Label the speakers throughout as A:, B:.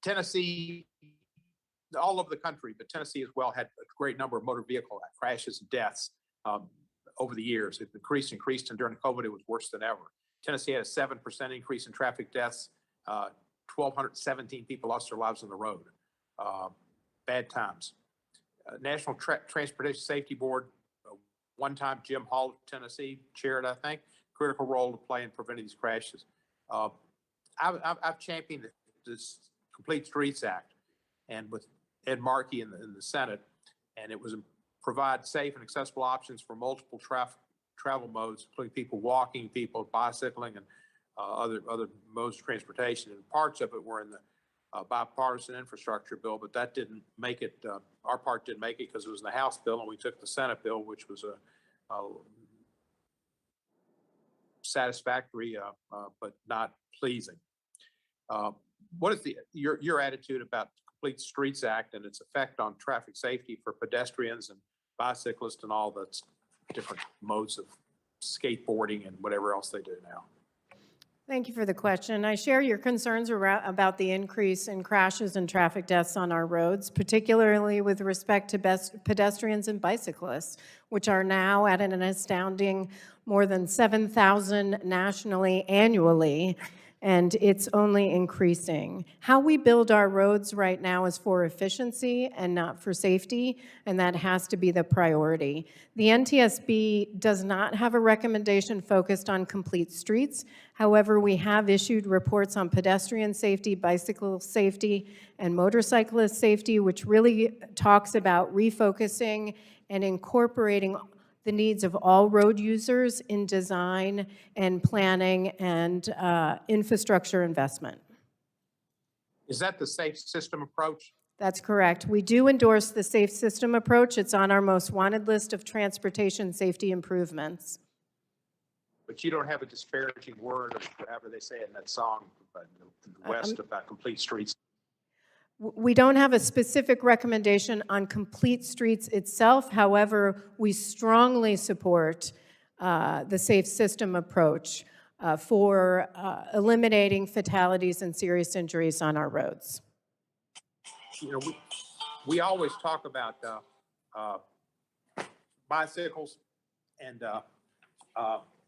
A: Tennessee, all over the country, but Tennessee as well had a great number of motor vehicle crashes and deaths over the years. It increased, and during COVID, it was worse than ever. Tennessee had a 7% increase in traffic deaths. 1,217 people lost their lives on the road. Bad times. National Transportation Safety Board, one time Jim Hall of Tennessee chaired, I think, critical role to play in preventing these crashes. I've championed this Complete Streets Act, and with Ed Markey in the Senate, and it was provide safe and accessible options for multiple travel modes, including people walking, people bicycling, and other modes of transportation. And parts of it were in the bipartisan infrastructure bill, but that didn't make it. Our part didn't make it because it was in the House bill, and we took the Senate bill, which was a satisfactory but not pleasing. What is your attitude about the Complete Streets Act and its effect on traffic safety for pedestrians and bicyclists and all the different modes of skateboarding and whatever else they do now?
B: Thank you for the question. I share your concerns about the increase in crashes and traffic deaths on our roads, particularly with respect to pedestrians and bicyclists, which are now at an astounding more than 7,000 nationally annually, and it's only increasing. How we build our roads right now is for efficiency and not for safety, and that has to be the priority. The NTSB does not have a recommendation focused on complete streets. However, we have issued reports on pedestrian safety, bicycle safety, and motorcyclist safety, which really talks about refocusing and incorporating the needs of all road users in design and planning and infrastructure investment.
A: Is that the safe system approach?
B: That's correct. We do endorse the safe system approach. It's on our most wanted list of transportation safety improvements.
A: But you don't have a disparaging word, or whatever they say in that song, but the West about complete streets.
B: We don't have a specific recommendation on complete streets itself. However, we strongly support the safe system approach for eliminating fatalities and serious injuries on our roads.
A: You know, we always talk about bicycles and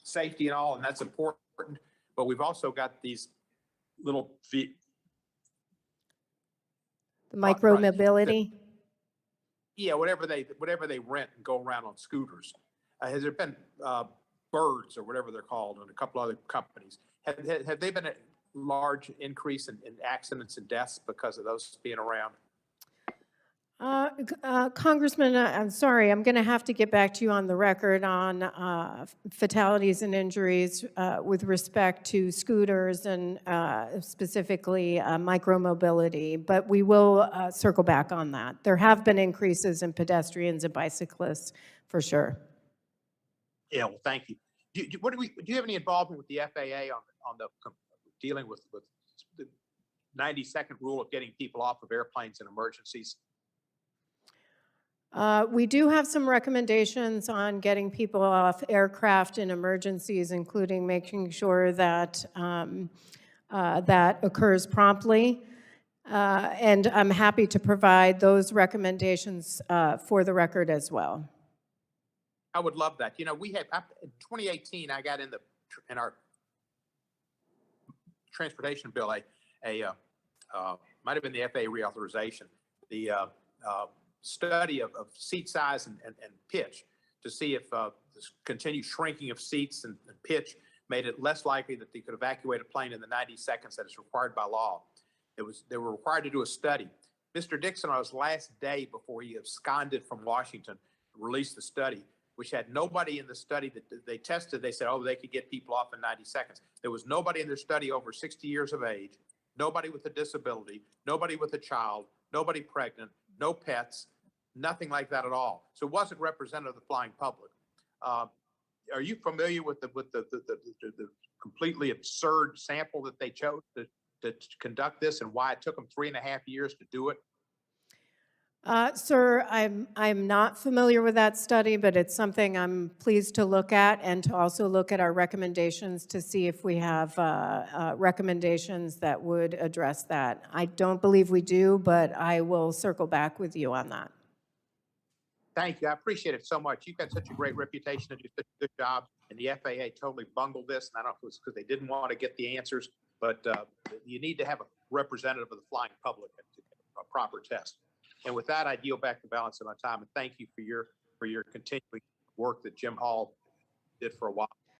A: safety and all, and that's important. But we've also got these little
B: micro-mobility?
A: Yeah, whatever they rent and go around on scooters. Has there been Birds or whatever they're called and a couple other companies? Have they been a large increase in accidents and deaths because of those being around?
B: Congressman, I'm sorry, I'm going to have to get back to you on the record on fatalities and injuries with respect to scooters and specifically micromobility, but we will circle back on that. There have been increases in pedestrians and bicyclists, for sure.
A: Yeah, well, thank you. Do you have any involvement with the FAA on the dealing with the 90-second rule of getting people off of airplanes in emergencies?
B: We do have some recommendations on getting people off aircraft in emergencies, including making sure that that occurs promptly. And I'm happy to provide those recommendations for the record as well.
A: I would love that. You know, we had in 2018, I got in our transportation bill might have been the FAA reauthorization, the study of seat size and pitch to see if this continued shrinking of seats and pitch made it less likely that they could evacuate a plane in the 90 seconds that is required by law. They were required to do a study. Mr. Dixon, on his last day before he absconded from Washington, released the study, which had nobody in the study that they tested. They said, oh, they could get people off in 90 seconds. There was nobody in their study over 60 years of age, nobody with a disability, nobody with a child, nobody pregnant, no pets, nothing like that at all. So it wasn't representative of the flying public. Are you familiar with the completely absurd sample that they chose to conduct this and why it took them 3.5 years to do it?
B: Sir, I'm not familiar with that study, but it's something I'm pleased to look at and to also look at our recommendations to see if we have recommendations that would address that. I don't believe we do, but I will circle back with you on that.
A: Thank you. I appreciate it so much. You've got such a great reputation and do such a good job. And the FAA totally bungled this. And I don't know if it was because they didn't want to get the answers, but you need to have a representative of the flying public to get a proper test. And with that, I yield back the balance of my time. And thank you for your continuing work that Jim Hall did for a while.